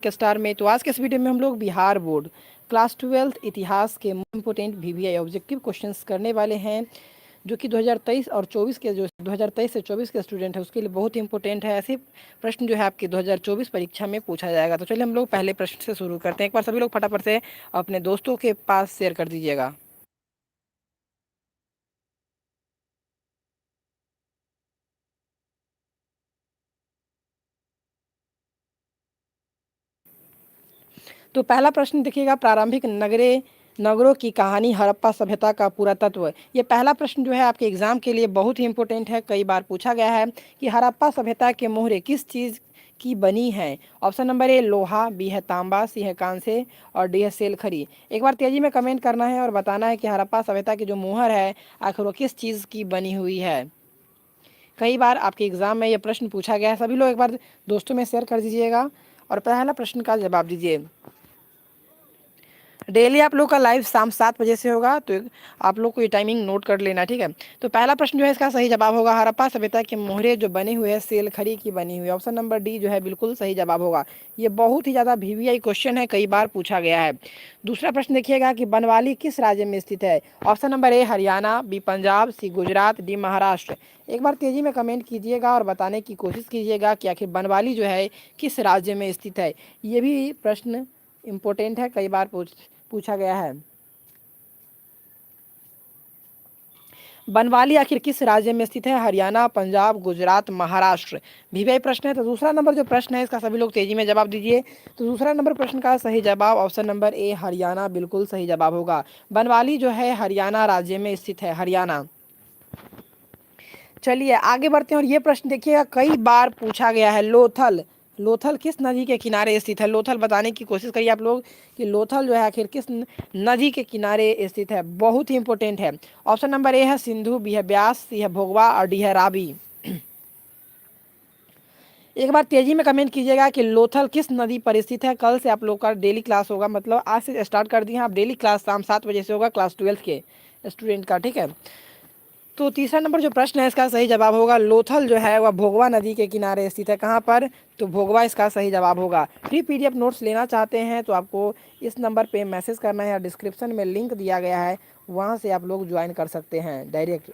के स्टार में। तो आज के इस वीडियो में हम लोग बिहार बोर्ड क्लास 12 इतिहास के इम्पोर्टेंट वीवीआई ऑब्जेक्टिव क्वेश्चंस करने वाले हैं, जो कि 2023 और 24 के जो 2023 से 24 के स्टूडेंट है उसके लिए बहुत ही इंपॉर्टेंट है। ऐसे प्रश्न जो है आपकी 2024 परीक्षा में पूछा जाएगा। तो चलिए हम लोग पहले प्रश्न से शुरू करते हैं। एक बार सभी लोग फटाफट से अपने दोस्तों के पास शेयर कर दीजिएगा। तो पहला प्रश्न देखिएगा, प्रारंभिक नगरों की कहानी हड़प्पा सभ्यता का पुरातत्व। ये पहला प्रश्न जो है आपके एग्जाम के लिए बहुत ही इंपॉर्टेंट है, कई बार पूछा गया है कि हड़प्पा सभ्यता के मोहरे किस चीज़ की बनी है। ऑप्शन नंबर ए लोहा, बी है तांबा, सी है कांसे और डी है सेलखरी। एक बार तेजी में कमेंट करना है और बताना है कि हड़प्पा सभ्यता की जो मोहर है आखिर वो किस चीज़ की बनी हुई है। कई बार आपके एग्जाम में ये प्रश्न पूछा गया है। सभी लोग एक बार दोस्तों में शेयर कर दीजिएगा और पहला प्रश्न का जवाब दीजिए। डेली आप लोग का लाइव शाम 7 बजे से होगा, तो आप लोग को ये टाइमिंग नोट कर लेना, ठीक है। तो पहला प्रश्न जो है इसका सही जवाब होगा हड़प्पा सभ्यता के मोहरे जो बने हुए हैं सेलखरी की बनी हुई। ऑप्शन नंबर डी जो है बिल्कुल सही जवाब होगा। ये बहुत ही ज़्यादा वीवीआई क्वेश्चन है, कई बार पूछा गया है। दूसरा प्रश्न देखिएगा कि बनवाली किस राज्य में स्थित है। Option number A Haryana, B Punjab, C Gujarat, D Maharashtra. एक बार तेजी में कमेंट कीजिएगा और बताने की कोशिश कीजिएगा कि आखिर बनवाली जो है किस राज्य में स्थित है। ये भी प्रश्न इम्पोर्टेंट है, कई बार पूछा गया है। बनवाली आखिर किस राज्य में स्थित है। हरियाणा, पंजाब, गुजरात, महाराष्ट्र। वीवीआई प्रश्न है। तो दूसरा नंबर जो प्रश्न है इसका सभी लोग तेजी में जवाब दीजिए। तो दूसरा नंबर प्रश्न का सही जवाब ऑप्शन नंबर ए हरियाणा बिल्कुल सही जवाब होगा। बनवाली जो है हरियाणा राज्य में स्थित है, हरियाणा। चलिए आगे बढ़ते हैं और ये प्रश्न देखिएगा कई बार पूछा गया है। लोथल लोथल किस नदी के किनारे स्थित है। लोथल बताने की कोशिश करिए आप लोग कि लोथल जो है आखिर किस नदी के किनारे स्थित है। बहुत ही इंपॉर्टेंट है। ऑप्शन नंबर ए है सिंधु, बी है ब्यास, सी है भोगवा और डी है रावी। एक बार तेजी में कमेंट कीजिएगा कि लोथल किस नदी पर स्थित है। कल से आप लोग का डेली क्लास होगा, मतलब आज से स्टार्ट कर दिए हैं आप। डेली क्लास शाम 7 बजे से होगा क्लास 12 के स्टूडेंट का, ठीक है। तो तीसरा नंबर जो प्रश्न है इसका सही जवाब होगा लोथल जो है वह भोगवा नदी के किनारे स्थित है। कहाँ पर, तो भोगवा इसका सही जवाब होगा। फ्री पीडीएफ नोट्स लेना चाहते हैं तो आपको इस नंबर पे मैसेज करना है या डिस्क्रिप्शन में लिंक दिया गया है, वहाँ से आप लोग ज्वाइन कर सकते हैं डायरेक्ट।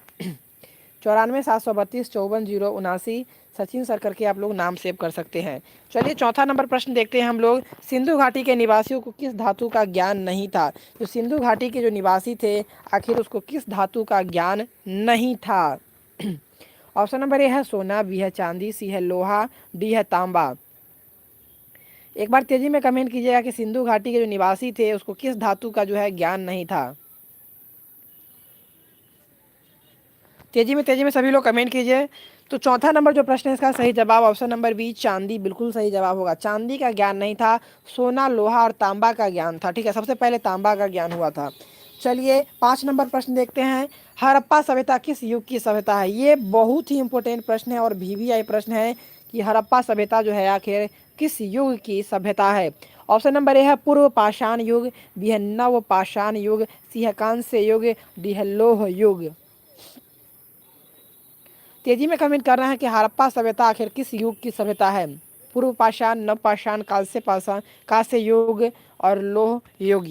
94 732 54 0 79 सचिन सर करके आप लोग नाम सेव कर सकते हैं। चलिए चौथा नंबर प्रश्न देखते हैं हम लोग। सिंधु घाटी के निवासियों को किस धातु का ज्ञान नहीं था। तो सिंधु घाटी के जो निवासी थे आखिर उसको किस धातु का ज्ञान नहीं था। ऑप्शन नंबर ए है सोना, बी है चांदी, सी है लोहा, डी है तांबा। एक बार तेजी में कमेंट कीजिएगा कि सिंधु घाटी के जो निवासी थे उसको किस धातु का जो है ज्ञान नहीं था। तेजी में सभी लोग कमेंट कीजिए। तो चौथा नंबर जो प्रश्न है इसका सही जवाब ऑप्शन नंबर बी चांदी बिल्कुल सही जवाब होगा। चांदी का ज्ञान नहीं था, सोना, लोहा और तांबा का ज्ञान था, ठीक है। सबसे पहले तांबा का ज्ञान हुआ था। चलिए 5 नंबर प्रश्न देखते हैं। हड़प्पा सभ्यता किस युग की सभ्यता है। ये बहुत ही इंपॉर्टेंट प्रश्न है और वीवीआई प्रश्न है कि हड़प्पा सभ्यता जो है आखिर किस युग की सभ्यता है। ऑप्शन नंबर ए है पूर्व पाषाण युग, बी है नव पाषाण युग, सी है कांस्य युग, डी है लौह युग। तेजी में कमेंट कर रहे हैं कि हड़प्पा सभ्यता आखिर किस युग की सभ्यता है। पूर्व पाषाण, नव पाषाण, कांस्य पाषाण, कांस्य युग और लौह युग।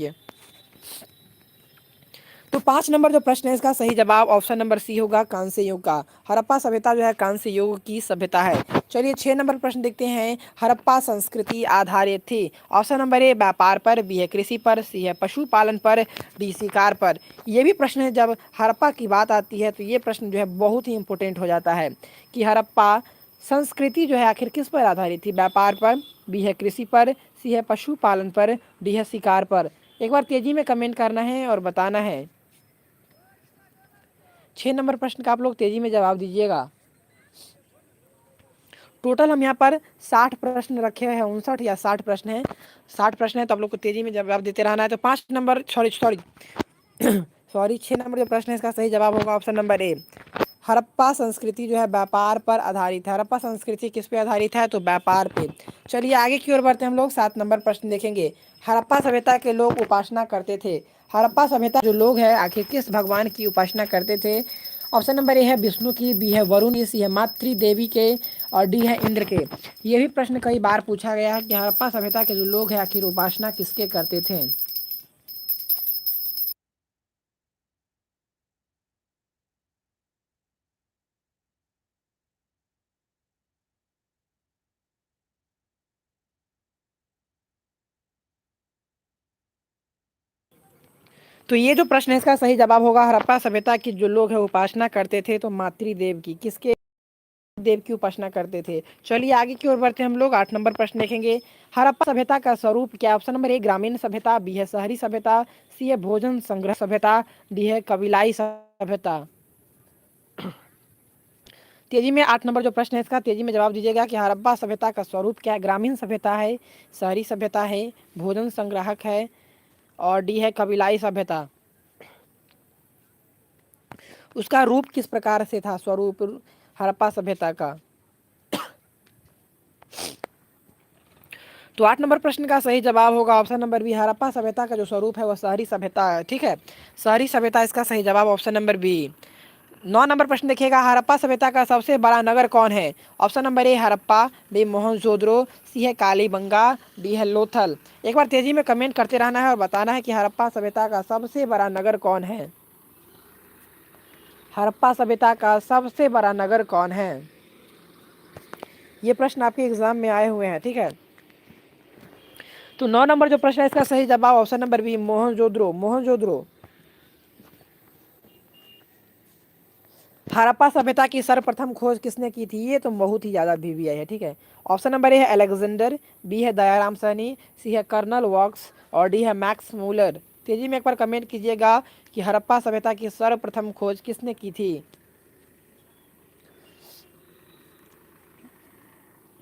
तो 5 नंबर जो प्रश्न है इसका सही जवाब ऑप्शन नंबर सी होगा, कांस्य युग का। हड़प्पा सभ्यता जो है कांस्य युग की सभ्यता है। चलिए 6 नंबर प्रश्न देखते हैं। हड़प्पा संस्कृति आधारित थी। ऑप्शन नंबर ए व्यापार पर, बी है कृषि पर, सी है पशुपालन पर, डी शिकार पर। ये भी प्रश्न है, जब हड़प्पा की बात आती है तो ये प्रश्न जो है बहुत ही इंपॉर्टेंट हो जाता है कि हड़प्पा संस्कृति जो है आखिर किस पर आधारित थी। व्यापार पर, बी है कृषि पर, सी है पशुपालन पर, डी है शिकार पर। एक बार तेजी में कमेंट करना है और बताना है। 6 नंबर प्रश्न का आप लोग तेजी में जवाब दीजिएगा। टोटल हम यहाँ पर 60 प्रश्न रखे हैं, 59 या 60 प्रश्न हैं। 60 प्रश्न है तो आप लोग को तेजी में जवाब देते रहना है। तो 5 number sorry sorry sorry 6 number जो प्रश्न है इसका सही जवाब होगा ऑप्शन नंबर ए। हड़प्पा संस्कृति जो है व्यापार पर आधारित है। हड़प्पा संस्कृति किस पे आधारित है, तो व्यापार पे। चलिए आगे की ओर बढ़ते हैं हम लोग। 7 नंबर प्रश्न देखेंगे। हड़प्पा सभ्यता के लोग उपासना करते थे। हड़प्पा सभ्यता जो लोग हैं आखिर किस भगवान की उपासना करते थे। ऑप्शन नंबर ए है विष्णु की, बी है वरुण की, सी है मातृ देवी के और डी है इंद्र के। ये भी प्रश्न कई बार पूछा गया है कि हड़प्पा सभ्यता के जो लोग हैं आखिर उपासना किसके करते थे। तो ये जो प्रश्न है इसका सही जवाब होगा हड़प्पा सभ्यता की जो लोग हैं उपासना करते थे तो मातृदेव की, किसके देव की उपासना करते थे। चलिए आगे की ओर बढ़ते हैं हम लोग। 8 नंबर प्रश्न देखेंगे। हड़प्पा सभ्यता का स्वरूप क्या। ऑप्शन नंबर ए ग्रामीण सभ्यता, बी है शहरी सभ्यता, सी है भोजन संग्रह सभ्यता, डी है कबीलाई सभ्यता। तेजी में 8 नंबर जो प्रश्न है इसका तेजी में जवाब दीजिएगा कि हड़प्पा सभ्यता का स्वरूप क्या है। ग्रामीण सभ्यता है, शहरी सभ्यता है, भोजन संग्राहक है और डी है कबीलाई सभ्यता। उसका रूप किस प्रकार से था, स्वरूप हड़प्पा सभ्यता का। तो 8 नंबर प्रश्न का सही जवाब होगा ऑप्शन नंबर बी। हड़प्पा सभ्यता का जो स्वरूप है वह शहरी सभ्यता है। ठीक है, शहरी सभ्यता इसका सही जवाब ऑप्शन नंबर बी। 9 नंबर प्रश्न देखिएगा। हड़प्पा सभ्यता का सबसे बड़ा नगर कौन है। Option number A Harappa, B Mohenjodaro, C है कालीबंगा, डी है लोथल। एक बार तेजी में कमेंट करते रहना है और बताना है कि हड़प्पा सभ्यता का सबसे बड़ा नगर कौन है। हड़प्पा सभ्यता का सबसे बड़ा नगर कौन है। ये प्रश्न आपके एग्जाम में आए हुए हैं। ठीक है, तो 9 नंबर जो प्रश्न है इसका सही जवाब option number B Mohenjodaro. Mohenjodaro. Harappa सभ्यता की सर्वप्रथम खोज किसने की थी। ये तो बहुत ही ज़्यादा वीवीआई है। ठीक है, ऑप्शन नंबर ए है अलेक्जेंडर, बी है दयाराम सैनी, सी है कर्नल वॉक्स और डी है मैक्स मूलर। तेजी में एक बार कमेंट कीजिएगा कि हड़प्पा सभ्यता की सर्वप्रथम खोज किसने की थी।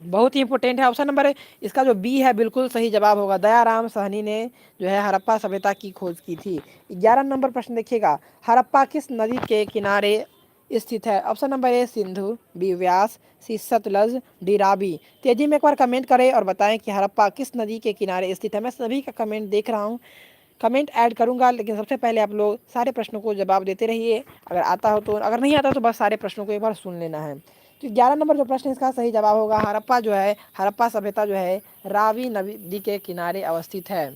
बहुत ही इंपॉर्टेंट है ऑप्शन नंबर इसका जो बी है बिल्कुल सही जवाब होगा। दयाराम साहनी ने जो है हड़प्पा सभ्यता की खोज की थी। 11 नंबर प्रश्न देखिएगा। हड़प्पा किस नदी के किनारे स्थित है। Option number A Sindhu, B Beas, C Sutlej, D Ravi. तेजी में एक बार कमेंट करें और बताएं कि हड़प्पा किस नदी के किनारे स्थित है। मैं सभी का कमेंट देख रहा हूँ, कमेंट ऐड करूंगा, लेकिन सबसे पहले आप लोग सारे प्रश्नों को जवाब देते रहिए। अगर आता हो तो, अगर नहीं आता तो बस सारे प्रश्नों को एक बार सुन लेना है। तो 11 नंबर जो प्रश्न इसका सही जवाब होगा हड़प्पा जो है, हड़प्पा सभ्यता जो है रावी नदी के किनारे अवस्थित है।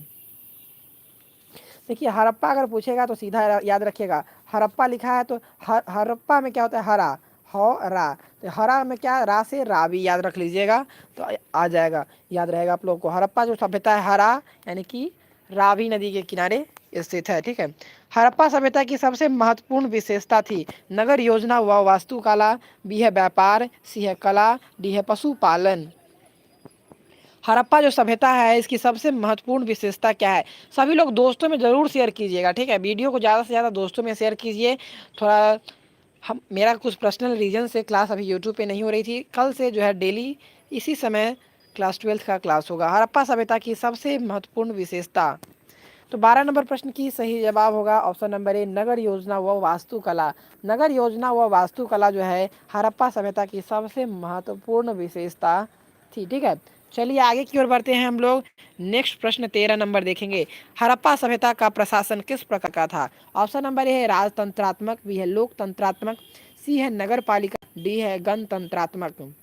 देखिए हड़प्पा अगर पूछेगा तो सीधा याद रखिएगा। हड़प्पा लिखा है तो हड़प्पा में क्या होता है, हरा, हो रा। तो हरा में क्या, रा से रावी याद रख लीजिएगा तो आ जाएगा, याद रहेगा आप लोग को। हड़प्पा जो सभ्यता है हरा यानी कि रावी नदी के किनारे स्थित है। ठीक है, हड़प्पा सभ्यता की सबसे महत्वपूर्ण विशेषता थी नगर योजना व वास्तुकला, बी है व्यापार, सी है कला, डी है पशुपालन। हड़प्पा जो सभ्यता है इसकी सबसे महत्वपूर्ण विशेषता क्या है। सभी लोग दोस्तों में ज़रूर शेयर कीजिएगा। ठीक है, वीडियो को ज़्यादा से ज़्यादा दोस्तों में शेयर कीजिए। थोड़ा हम, मेरा कुछ पर्सनल रीज़न से क्लास अभी यूट्यूब पे नहीं हो रही थी, कल से जो है डेली इसी समय क्लास 12th का क्लास होगा। हड़प्पा सभ्यता की सबसे महत्वपूर्ण विशेषता। तो 12 नंबर प्रश्न की सही जवाब होगा ऑप्शन नंबर ए नगर योजना व वास्तुकला। नगर योजना व वास्तुकला जो है हड़प्पा सभ्यता की सबसे महत्वपूर्ण विशेषता थी। ठीक है, चलिए आगे की ओर बढ़ते हैं हम लोग। नेक्स्ट प्रश्न 13 नंबर देखेंगे। हड़प्पा सभ्यता का प्रशासन किस प्रकार का था। ऑप्शन नंबर ए है राजतंत्रात्मक, बी है लोकतंत्रात्मक, सी है नगर पालिका, डी है गणतंत्रात्मक।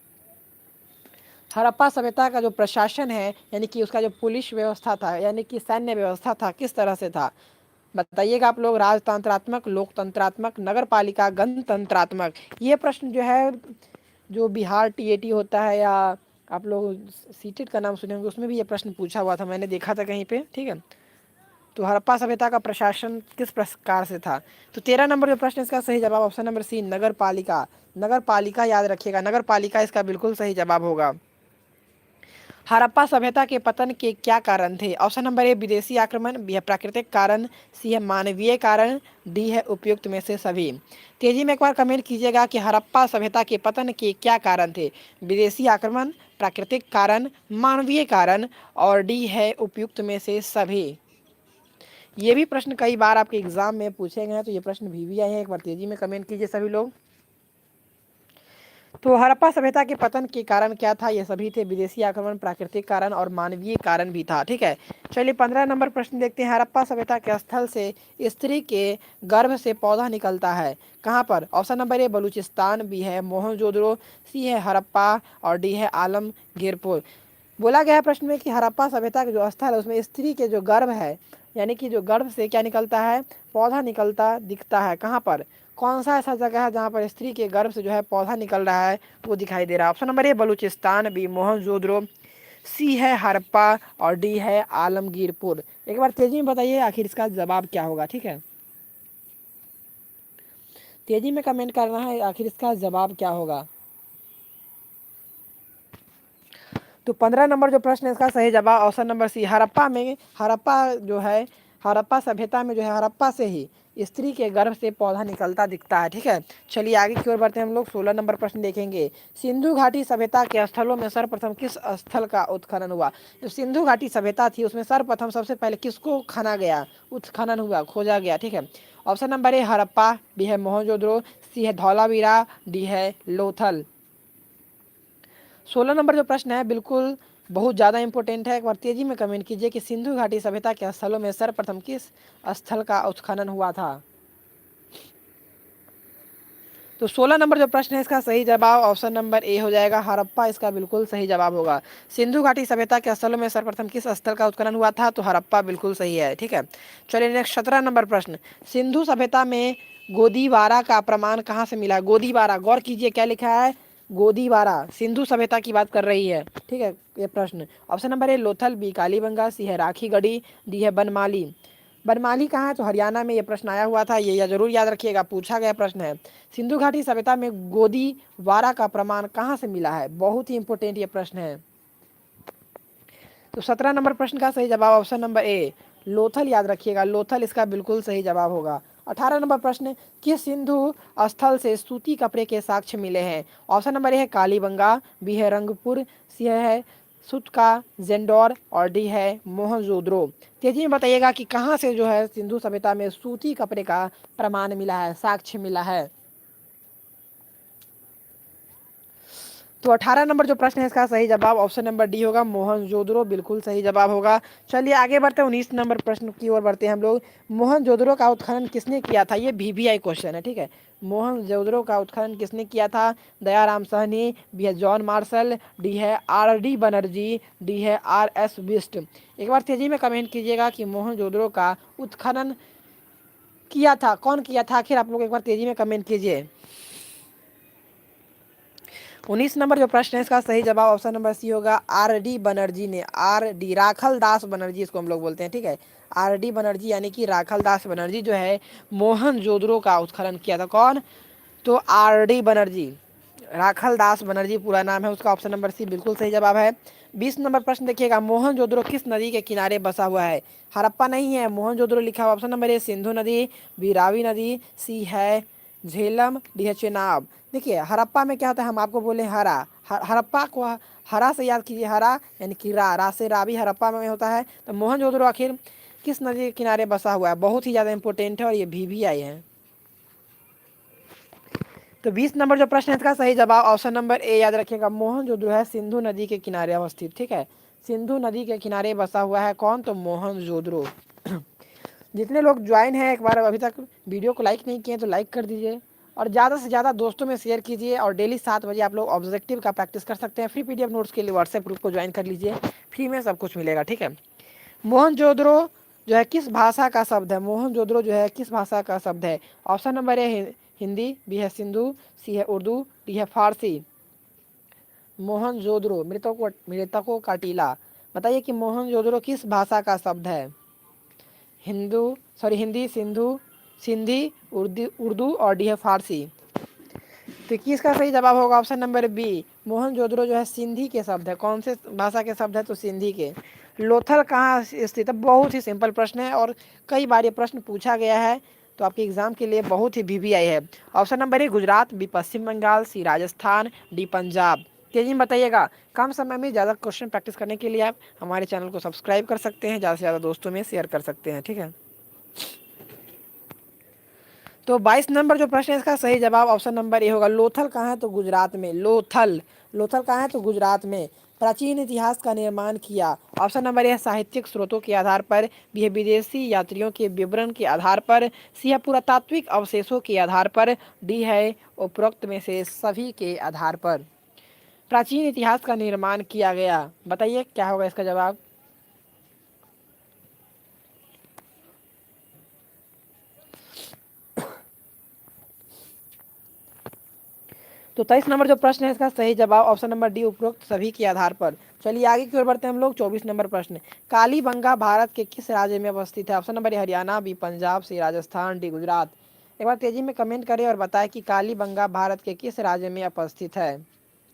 हड़प्पा सभ्यता का जो प्रशासन है यानी कि उसका जो पुलिस व्यवस्था था यानी कि सैन्य व्यवस्था था किस तरह से था, बताइएगा आप लोग। राजतंत्रात्मक, लोकतंत्रात्मक, नगर पालिका, गणतंत्रात्मक। ये प्रश्न जो है जो बिहार टीएटी होता है या आप लोग सीटेट का नाम सुने होंगे उसमें भी ये प्रश्न पूछा हुआ था, मैंने देखा था कहीं पे। ठीक है, तो हड़प्पा सभ्यता का प्रशासन किस प्रकार से था। तो 13 नंबर जो प्रश्न इसका सही जवाब ऑप्शन नंबर सी नगर पालिका। नगर पालिका याद रखिएगा, नगर पालिका इसका बिल्कुल सही जवाब होगा। हड़प्पा सभ्यता के पतन के क्या कारण थे। ऑप्शन नंबर ए विदेशी आक्रमण, बी है प्राकृतिक कारण, सी है मानवीय कारण, डी है उपयुक्त में से सभी। तेजी में एक बार कमेंट कीजिएगा कि हड़प्पा सभ्यता के पतन के क्या कारण थे। विदेशी आक्रमण, प्राकृतिक कारण, मानवीय कारण और डी है उपयुक्त में से सभी। ये भी प्रश्न कई बार आपके एग्जाम में पूछे गए हैं, तो ये प्रश्न भी आए हैं। एक बार तेजी में कमेंट कीजिए सभी लोग। तो हड़प्पा सभ्यता के पतन के कारण क्या था? ये सभी थे विदेशी आक्रमण, प्राकृतिक कारण और मानवीय कारण भी था। ठीक है, चलिए 15 नंबर प्रश्न देखते हैं। हड़प्पा सभ्यता के स्थल से स्त्री के गर्भ से पौधा निकलता है, कहाँ पर? Option number A Balochistan, B है मोहनजोदड़ो, सी है हड़प्पा और डी है आलमगीरपुर। बोला गया है प्रश्न में कि हड़प्पा सभ्यता के जो स्थल है उसमें स्त्री के जो गर्भ है, यानी कि जो गर्भ से क्या निकलता है? पौधा निकलता दिखता है, कहाँ पर? कौन सा ऐसा जगह है जहाँ पर स्त्री के गर्भ से जो है पौधा निकल रहा है वो दिखाई दे रहा है? Option number A Balochistan, B Mohenjodaro, C है हड़प्पा और डी है आलमगीरपुर। एक बार तेजी में बताइए आखिर इसका जवाब क्या होगा। ठीक है, तेजी में कमेंट करना है आखिर इसका जवाब क्या होगा। तो 15 नंबर जो प्रश्न है इसका सही जवाब ऑप्शन नंबर सी, हड़प्पा में, हड़प्पा जो है, हड़प्पा सभ्यता में जो है हड़प्पा से ही स्त्री के गर्भ से पौधा निकलता दिखता है। ठीक है, चलिए आगे की ओर बढ़ते हैं हम लोग। 16 नंबर प्रश्न देखेंगे। सिंधु घाटी सभ्यता के स्थलों में सर्वप्रथम किस स्थल का उत्खनन हुआ? जो सिंधु घाटी सभ्यता थी उसमें सर्वप्रथम सबसे पहले किसको खना गया, उत्खनन हुआ, खोजा गया? ठीक है, option number A Harappa, B है मोहनजोदड़ो, सी है धौलावीरा, डी है लोथल। 16 नंबर जो प्रश्न है बिल्कुल बहुत ज़्यादा इंपॉर्टेंट है। एक बार तेजी में कमेंट कीजिए कि सिंधु घाटी सभ्यता के स्थलों में सर्वप्रथम किस स्थल का उत्खनन हुआ था? तो 16 नंबर जो प्रश्न है इसका सही जवाब ऑप्शन नंबर ए हो जाएगा, हड़प्पा इसका बिल्कुल सही जवाब होगा। सिंधु घाटी सभ्यता के स्थलों में सर्वप्रथम किस स्थल का उत्खनन हुआ था? तो हड़प्पा बिल्कुल सही है। ठीक है, चलिए नेक्स्ट 17 नंबर प्रश्न। सिंधु सभ्यता में गोदीबारा का प्रमाण कहाँ से मिला? गोदीबारा, गौर कीजिए क्या लिखा है, गोदीबारा सिंधु सभ्यता की बात कर रही है। ठीक है, ये प्रश्न option number A Lothal, B Kalibangan, C है राखीगढ़ी, डी है बनमाली। बनमाली कहाँ है? तो हरियाणा में ये प्रश्न आया हुआ था, ये जरूर याद रखिएगा, पूछा गया प्रश्न है। सिंधु घाटी सभ्यता में गोदीबारा का प्रमाण कहाँ से मिला है? बहुत ही इंपॉर्टेंट ये प्रश्न है। तो 17 नंबर प्रश्न का सही जवाब ऑप्शन नंबर ए लोथल, याद रखिएगा, लोथल इसका बिल्कुल सही जवाब होगा। 18 नंबर प्रश्न, किस सिंधु स्थल से सूती कपड़े के साक्ष्य मिले हैं? ऑप्शन नंबर ए है कालीबंगा, बी है रंगपुर, सी है सुतका जेंडौर और डी है मोहनजोदड़ो। तेजी में बताइएगा कि कहाँ से जो है सिंधु सभ्यता में सूती कपड़े का प्रमाण मिला है, साक्ष्य मिला है? तो 18 नंबर जो प्रश्न है इसका सही जवाब ऑप्शन नंबर डी होगा, मोहनजोदड़ो बिल्कुल सही जवाब होगा। चलिए आगे बढ़ते हैं, 19 नंबर प्रश्न की ओर बढ़ते हैं हम लोग। मोहनजोदड़ो का उत्खनन किसने किया था? ये VVI क्वेश्चन है। ठीक है, मोहनजोदड़ो का उत्खनन किसने किया था? दयाराम साहनी, बी है जॉन मार्शल, डी है RD बनर्जी, डी है RS बिस्ट। एक बार तेजी में कमेंट कीजिएगा कि मोहनजोदड़ो का उत्खनन किया था, कौन किया था आखिर? आप लोग एक बार तेजी में कमेंट कीजिए। 19 नंबर जो प्रश्न है इसका सही जवाब ऑप्शन नंबर सी होगा, RD बनर्जी ने, RD राखल दास बनर्जी इसको हम लोग बोलते हैं। ठीक है, RD बनर्जी यानी कि राखल दास बनर्जी जो है मोहनजोदड़ो का उत्खनन किया था। कौन? तो RD बनर्जी, राखल दास बनर्जी पूरा नाम है उसका। ऑप्शन नंबर सी बिल्कुल सही जवाब है। 20 नंबर प्रश्न देखिएगा, मोहनजोदड़ो किस नदी के किनारे बसा हुआ है? हड़प्पा नहीं है, मोहनजोदड़ो लिखा हुआ। ऑप्शन नंबर ए सिंधु नदी, बी रावी नदी, सी है झेलम, डी है चेनाब। देखिए हड़प्पा में क्या होता है, हम आपको बोले हरा, हड़प्पा को हरा से याद कीजिए, हरा यानी कि रा से रावी हड़प्पा में होता है। तो मोहनजोदड़ो आखिर किस नदी के किनारे बसा हुआ है? बहुत ही ज़्यादा इंपॉर्टेंट है और ये VVI है। तो 20 नंबर जो प्रश्न है इसका सही जवाब ऑप्शन नंबर ए याद रखिएगा, मोहनजोदड़ो है सिंधु नदी के किनारे अवस्थित। ठीक है, सिंधु नदी के किनारे बसा हुआ है कौन? तो मोहनजोदड़ो। जितने लोग ज्वाइन हैं एक बार अभी तक वीडियो को लाइक नहीं किए तो लाइक कर दीजिए और ज़्यादा से ज़्यादा दोस्तों में शेयर कीजिए। और डेली 7 बजे आप लोग ऑब्जेक्टिव का प्रैक्टिस कर सकते हैं। फ्री PDF नोट्स के लिए व्हाट्सएप ग्रुप को ज्वाइन कर लीजिए, फ्री में सब कुछ मिलेगा। ठीक है, मोहनजोदड़ो जो है किस भाषा का शब्द है? मोहनजोदड़ो जो है किस भाषा का शब्द है? Option number A Hindi, B है सिंधु, सी है उर्दू, डी है फारसी। मोहनजोदड़ो, मृतकों का टीला, बताइए कि मोहनजोदड़ो किस भाषा का शब्द है? हिंदी, सिंधु, सिंधी, उर्दू और डी है फारसी। तो किसका सही जवाब होगा? ऑप्शन नंबर बी, मोहनजोदड़ो जो है सिंधी के शब्द है। कौन से भाषा के शब्द है? तो सिंधी के। लोथल कहाँ स्थित है? बहुत ही सिंपल प्रश्न है और कई बार ये प्रश्न पूछा गया है, तो आपके एग्जाम के लिए बहुत ही VVI है। Option number A Gujarat, B Paschim Bangal, C Rajasthan, D Punjab. तेजी में बताइएगा। कम समय में ज़्यादा क्वेश्चन प्रैक्टिस करने के लिए आप हमारे चैनल को सब्सक्राइब कर सकते हैं, ज़्यादा से ज़्यादा दोस्तों में शेयर कर सकते हैं। ठीक है, तो 22 नंबर जो प्रश्न है इसका सही जवाब ऑप्शन नंबर ए होगा। लोथल कहाँ है? तो गुजरात में। लोथल, लोथल कहाँ है? तो गुजरात में। प्राचीन इतिहास का निर्माण किया। ऑप्शन नंबर ए है साहित्यिक स्रोतों के आधार पर, बी है विदेशी यात्रियों के विवरण के आधार पर, सी है पुरातात्विक अवशेषों के आधार पर, डी है उपरोक्त में से सभी के आधार पर। प्राचीन इतिहास का निर्माण किया गया, बताइए क्या होगा इसका जवाब। तो 23 नंबर जो प्रश्न है इसका सही जवाब ऑप्शन नंबर डी उपरोक्त सभी के आधार पर। चलिए आगे की ओर बढ़ते हैं हम लोग। 24 नंबर प्रश्न, कालीबंगा भारत के किस राज्य में अवस्थित है? Option number A Haryana, B Punjab, C Rajasthan, D Gujarat. एक बार तेजी में कमेंट करें और बताएं कि कालीबंगा भारत के किस राज्य में अवस्थित है?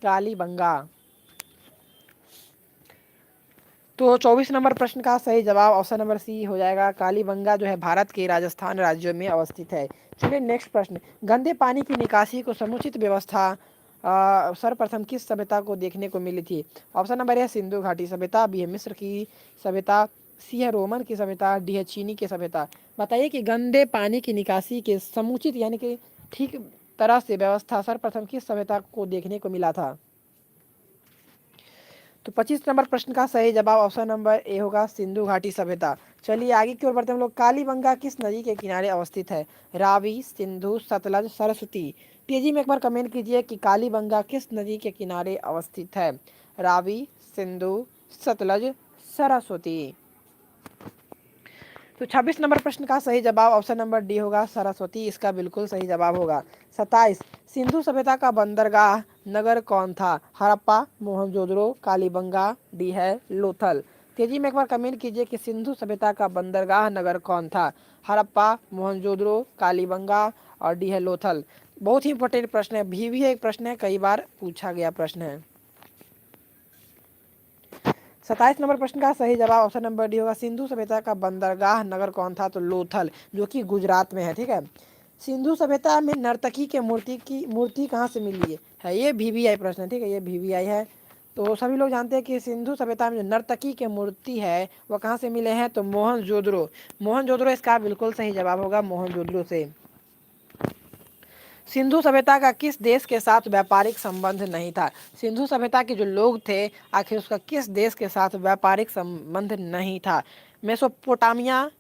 कालीबंगा। तो 24 नंबर प्रश्न का सही जवाब ऑप्शन नंबर सी हो जाएगा। कालीबंगा जो है भारत के राजस्थान राज्य में अवस्थित है। चलिए नेक्स्ट प्रश्न, गंदे पानी की निकासी को समुचित व्यवस्था सर्वप्रथम किस सभ्यता को देखने को मिली थी? ऑप्शन नंबर है सिंधु घाटी सभ्यता, बी है मिस्र की सभ्यता, सी है रोमन की सभ्यता, डी है चीनी की सभ्यता। बताइए कि गंदे पानी की निकासी के समुचित यानी कि ठीक तरह से व्यवस्था सर्वप्रथम किस सभ्यता को देखने को मिला था? तो 25 नंबर प्रश्न का सही जवाब ऑप्शन नंबर ए होगा सिंधु घाटी सभ्यता। चलिए आगे की ओर बढ़ते हैं हम लोग। कालीबंगा किस नदी के किनारे अवस्थित है? रावी, सिंधु, सतलज, सरस्वती। तेजी में एक बार कमेंट कीजिए कि कालीबंगा किस नदी के किनारे अवस्थित है? रावी, सिंधु, सतलज, सरस्वती। तो 26 नंबर प्रश्न का सही जवाब ऑप्शन नंबर डी होगा सरस्वती, इसका बिल्कुल सही जवाब होगा। 27, सिंधु सभ्यता का बंदरगाह नगर कौन था? हड़प्पा, मोहनजोदड़ो, कालीबंगा, डी है लोथल। तेजी में एक बार कमेंट कीजिए कि सिंधु सभ्यता का बंदरगाह नगर कौन था? हड़प्पा, मोहनजोदड़ो, कालीबंगा और डी है लोथल। बहुत ही इंपॉर्टेंट प्रश्न है, भी एक प्रश्न है, कई बार पूछा गया प्रश्न है। 27 नंबर प्रश्न का सही जवाब ऑप्शन नंबर डी होगा। सिंधु सभ्यता का बंदरगाह नगर कौन था? तो लोथल, जो कि गुजरात में है। ठीक है। सिंधु सभ्यता में नर्तकी के मूर्ति कहाँ से मिली है? ये VVI प्रश्न है। ठीक है, ये VVI है। तो सभी लोग जानते हैं कि सिंधु सभ्यता में जो नर्तकी के मूर्ति है वह कहाँ से मिले हैं? तो मोहनजोदड़ो, मोहनजोदड़ो इसका बिल्कुल सही जवाब होगा, मोहनजोदड़ो से। सिंधु सभ्यता का किस देश के साथ व्यापारिक संबंध नहीं था? सिंधु सभ्यता के जो लोग थे आखिर उसका किस देश के साथ व्यापारिक संबंध नहीं था? मेसोपोटामिया,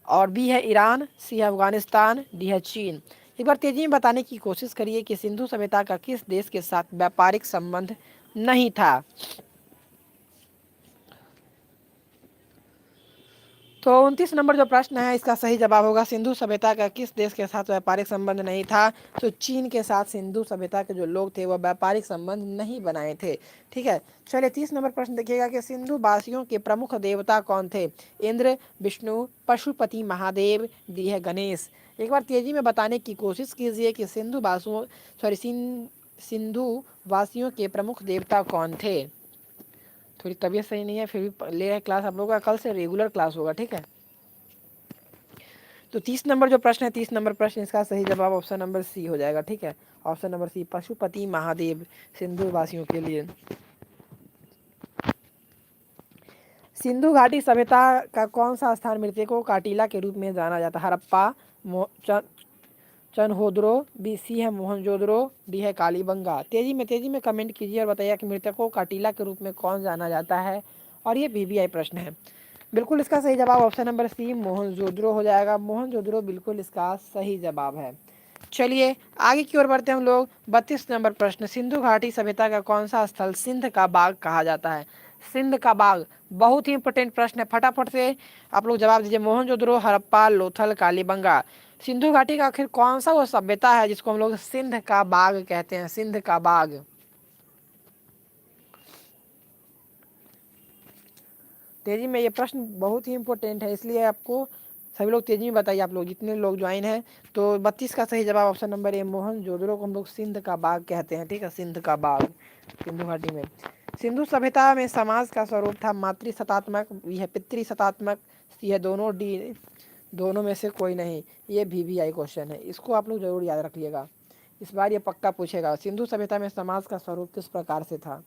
और बी है ईरान, सी है अफगानिस्तान, डी है चीन। एक बार तेजी में बताने की कोशिश करिए कि सिंधु सभ्यता का किस देश के साथ व्यापारिक संबंध नहीं था। तो 29 नंबर जो प्रश्न है इसका सही जवाब होगा सिंधु सभ्यता का किस देश के साथ व्यापारिक संबंध नहीं था? तो चीन के साथ सिंधु सभ्यता के जो लोग थे वह व्यापारिक संबंध नहीं बनाए थे। ठीक है। चलिए 30 नंबर प्रश्न देखिएगा कि सिंधु वासियों के प्रमुख देवता कौन थे? इंद्र, विष्णु, पशुपति महादेव, दी है गणेश। एक बार तेजी में बताने की कोशिश कीजिए कि सिंधु वासियों के प्रमुख देवता कौन थे? थोड़ी तबीयत सही नहीं है, फिर भी ले रहे क्लास आप लोगों का, कल से रेगुलर क्लास होगा। ठीक है। तो 30 नंबर जो प्रश्न है, 30 नंबर प्रश्न इसका सही जवाब ऑप्शन नंबर सी हो जाएगा। ठीक है, option number C, Pashupati Mahadev Sindhu वासियों के लिए। सिंधु घाटी सभ्यता का कौन सा स्थान मृतकों का टीला के रूप में जाना जाता है? हड़प्पा, चनहोदरो, बी सी है मोहनजोदड़ो, डी है कालीबंगा। तेजी में कमेंट कीजिए और बताइए कि मृतकों का टीला के रूप में कौन जाना जाता है। और ये VVI प्रश्न है। बिल्कुल इसका सही जवाब ऑप्शन नंबर सी मोहनजोदड़ो हो जाएगा। मोहनजोदड़ो बिल्कुल इसका सही जवाब है। चलिए आगे की ओर बढ़ते हैं हम लोग। 32 नंबर प्रश्न, सिंधु घाटी सभ्यता का कौन सा स्थल सिंध का बाग कहा जाता है? सिंध का बाग बहुत ही इंपॉर्टेंट प्रश्न है, फटाफट से आप लोग जवाब दीजिए। मोहनजोदड़ो, हड़प्पा, लोथल, कालीबंगा। सिंधु घाटी का आखिर कौन सा वो सभ्यता है जिसको हम लोग सिंध का बाग कहते हैं? सिंध का बाग। तेजी में ये प्रश्न बहुत ही इंपॉर्टेंट है, इसलिए आपको सभी लोग तेजी में बताइए, आप लोग जितने लोग ज्वाइन हैं। तो 32 का सही जवाब ऑप्शन नंबर ए मोहनजोदड़ो को हम लोग सिंध का बाग कहते हैं। ठीक है, सिंध का बाग सिंधु घाटी में। सिंधु सभ्यता में समाज का स्वरूप था मातृ सत्तात्मक, बी है पितृ सत्तात्मक, सी है दोनों, डी दोनों में से कोई नहीं। ये VVI क्वेश्चन है, इसको आप लोग जरूर याद रखिएगा, इस बार ये पक्का पूछेगा। सिंधु सभ्यता में समाज का स्वरूप किस प्रकार से था?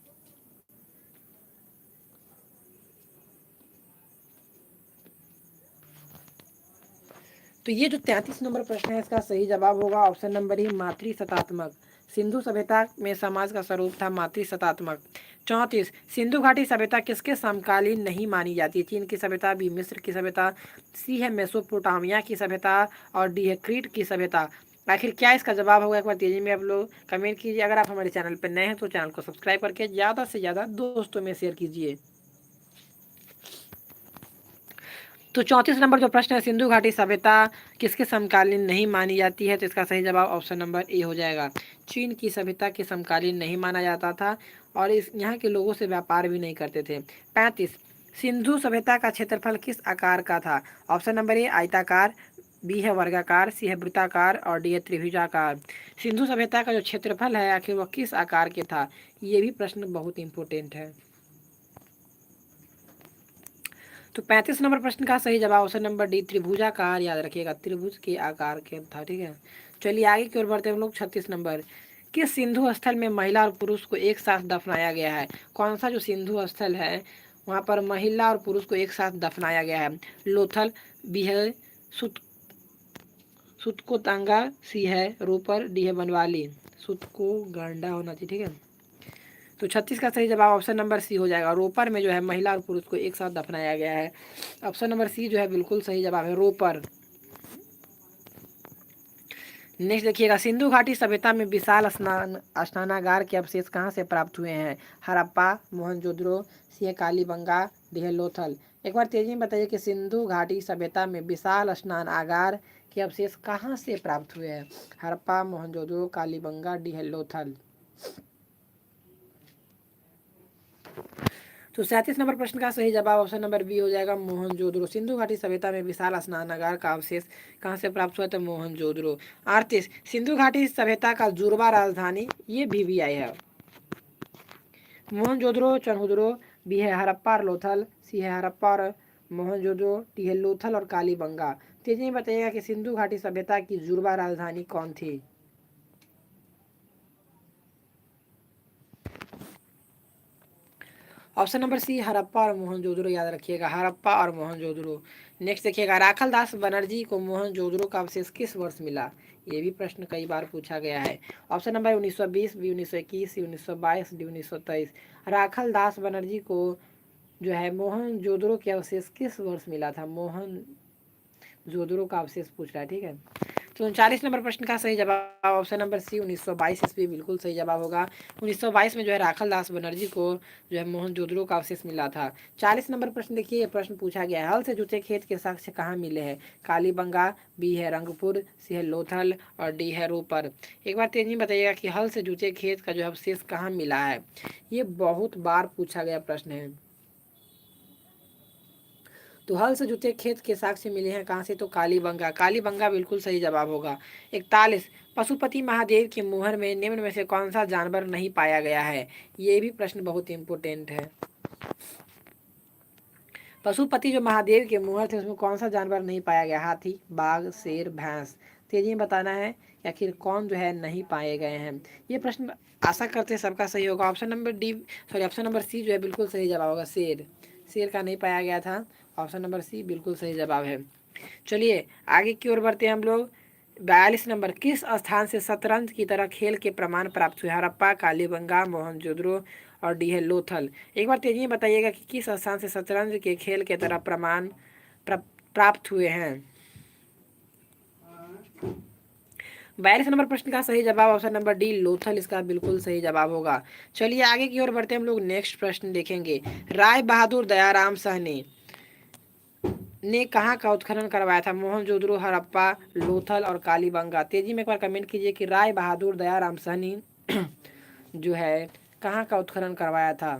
तो ये जो 33 नंबर प्रश्न है इसका सही जवाब होगा ऑप्शन नंबर ही मातृसत्तात्मक। सिंधु सभ्यता में समाज का स्वरूप था मातृसत्तात्मक। 34 सिंधु घाटी सभ्यता किसके समकालीन नहीं मानी जाती? चीन की सभ्यता, बी मिस्र की सभ्यता, सी है मेसोपोटामिया की सभ्यता और डी है क्रीट की सभ्यता। आखिर क्या इसका जवाब होगा? एक बार तेजी में आप लोग कमेंट कीजिए। अगर आप हमारे चैनल पर नए हैं तो चैनल को सब्सक्राइब करके ज़्यादा से ज़्यादा दोस्तों में शेयर कीजिए। तो 34 नंबर जो प्रश्न है, सिंधु घाटी सभ्यता किसके समकालीन नहीं मानी जाती है? तो इसका सही जवाब ऑप्शन नंबर ए हो जाएगा। चीन की सभ्यता के समकालीन नहीं माना जाता था और इस यहाँ के लोगों से व्यापार भी नहीं करते थे। 35 सिंधु सभ्यता का क्षेत्रफल किस आकार का था? ऑप्शन नंबर ए आयताकार, बी है वर्गाकार, सी है वृत्ताकार और डी है त्रिभुजाकार। सिंधु सभ्यता का जो क्षेत्रफल है आखिर वह किस आकार के था? ये भी प्रश्न बहुत इंपॉर्टेंट है। तो 35 नंबर प्रश्न का सही जवाब ऑप्शन नंबर डी त्रिभुजाकार, याद रखिएगा त्रिभुज के आकार के था। ठीक है, चलिए आगे की ओर बढ़ते हैं हम लोग। 36 नंबर किस सिंधु स्थल में महिला और पुरुष को एक साथ दफनाया गया है? कौन सा जो सिंधु स्थल है वहाँ पर महिला और पुरुष को एक साथ दफनाया गया है? लोथल, बी है सुतकोतांगा, सी है रोपर, डी है बनवाली। सुत को गांडा होना चाहिए। ठीक है, तो 36 का सही जवाब ऑप्शन नंबर सी हो जाएगा। रोपर में जो है महिला और पुरुष को एक साथ दफनाया गया है। ऑप्शन नंबर सी जो है बिल्कुल सही जवाब है, रोपर। नेक्स्ट देखिएगा, सिंधु घाटी सभ्यता में विशाल स्नानागार के अवशेष कहाँ से प्राप्त हुए हैं? हड़प्पा, मोहनजोदड़ो, सी है कालीबंगा, डी है लोथल। एक बार तेजी में बताइए कि सिंधु घाटी सभ्यता में विशाल स्नानागार के अवशेष कहाँ से प्राप्त हुए हैं? हड़प्पा, मोहनजोदड़ो, कालीबंगा, डी है लोथल। तो 37 नंबर प्रश्न का सही जवाब ऑप्शन नंबर बी हो जाएगा, मोहनजोदड़ो। सिंधु घाटी सभ्यता में विशाल स्नानागार का अवशेष कहाँ से प्राप्त हुआ? तो मोहनजोदड़ो। 38 सिंधु घाटी सभ्यता का जुड़वा राजधानी, ये BVI है। मोहनजोदड़ो, चनहुदड़ो, बी है हड़प्पा और लोथल, सी है हड़प्पा और मोहनजोदड़ो, डी है लोथल और कालीबंगा। तेजी में बताइएगा कि सिंधु घाटी सभ्यता की जुड़वा राजधानी कौन थी? ऑप्शन नंबर सी हड़प्पा और मोहनजोदड़ो, याद रखिएगा हड़प्पा और मोहनजोदड़ो। नेक्स्ट देखिएगा, राखल दास बनर्जी को मोहनजोदड़ो का अवशेष किस वर्ष मिला? ये भी प्रश्न कई बार पूछा गया है। ऑप्शन नंबर 1920, बी 1921, सी 1922, डी 1923। राखल दास बनर्जी को जो है मोहनजोदड़ो के अवशेष किस वर्ष मिला था? मोहनजोदड़ो का अवशेष पूछ रहा है। ठीक है, तो 39 नंबर प्रश्न का सही जवाब ऑप्शन नंबर सी 1922 ईस्वी बिल्कुल सही जवाब होगा। 1922 में जो है राखल दास बनर्जी को जो है मोहनजोदड़ो का अवशेष मिला था। 40 नंबर प्रश्न देखिए, ये प्रश्न पूछा गया है, हल से जुते खेत के साक्ष्य कहाँ मिले हैं? कालीबंगा, बी है रंगपुर, सी है लोथल और डी है रोपर। एक बार तेजी में बताइएगा कि हल से जुते खेत का जो है अवशेष कहाँ मिला है? ये बहुत बार पूछा गया प्रश्न है। तो हल से जुते खेत के साक्ष्य मिले हैं कहाँ से? तो कालीबंगा। कालीबंगा बिल्कुल सही जवाब होगा। 41 पशुपति महादेव की मुहर में निम्न में से कौन सा जानवर नहीं पाया गया है? ये भी प्रश्न बहुत इंपॉर्टेंट है। पशुपति जो महादेव के मुहर थे उसमें कौन सा जानवर नहीं पाया गया? हाथी, बाघ, शेर, भैंस। तेजी में बताना है आखिर कौन जो है नहीं पाए गए हैं। ये प्रश्न आशा करते हैं सबका सही होगा। Option number D sorry option number सी जो है बिल्कुल सही जवाब होगा, शेर। शेर का नहीं पाया गया था। ऑप्शन नंबर सी बिल्कुल सही जवाब है। चलिए आगे की ओर बढ़ते हैं हम लोग। 42 नंबर किस स्थान से शतरंज की तरह खेल के प्रमाण प्राप्त हुए? हड़प्पा, कालीबंगा, मोहनजोदड़ो और डी है लोथल। एक बार तेजी में बताइएगा कि किस स्थान से शतरंज के खेल के तरह प्रमाण प्राप्त हुए हैं? 42 नंबर प्रश्न का सही जवाब ऑप्शन नंबर डी लोथल, इसका बिल्कुल सही जवाब होगा। चलिए आगे की ओर बढ़ते हैं हम लोग। नेक्स्ट प्रश्न देखेंगे, राय बहादुर दयाराम साहनी ने कहाँ का उत्खनन करवाया था? मोहनजोदड़ो, हड़प्पा, लोथल और कालीबंगा। तेजी में एक बार कमेंट कीजिए कि राय बहादुर दयाराम साहनी जो है कहाँ का उत्खनन करवाया था?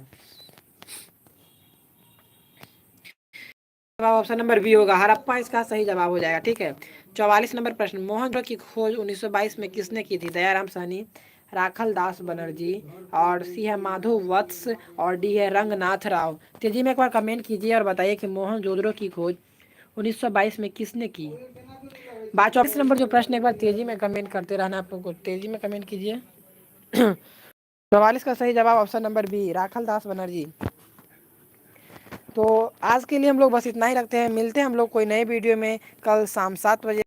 जवाब ऑप्शन नंबर बी होगा, हड़प्पा इसका सही जवाब हो जाएगा। ठीक है, 44 नंबर प्रश्न, मोहनजोदड़ो की खोज 1922 में किसने की थी? दयाराम साहनी, राखल दास बनर्जी और सी है माधव वत्स और डी है रंगनाथ राव। तेजी में एक बार कमेंट कीजिए और बताइए कि मोहनजोदड़ो की खोज 1922 में किसने की? 44 नंबर जो प्रश्न, एक बार तेजी में कमेंट करते रहना, आप लोग को तेजी में कमेंट कीजिए। 44 का सही जवाब ऑप्शन नंबर बी राखल दास बनर्जी। तो आज के लिए हम लोग बस इतना ही रखते हैं, मिलते हैं हम लोग कोई नए वीडियो में कल शाम 7 बजे।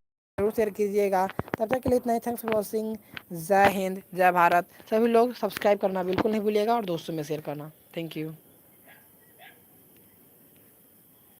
शेयर कीजिएगा। तब तक के लिए इतना ही। Thanks for watching. जय हिंद, जय भारत। सभी लोग सब्सक्राइब करना बिल्कुल नहीं भूलिएगा और दोस्तों में शेयर करना। Thank you.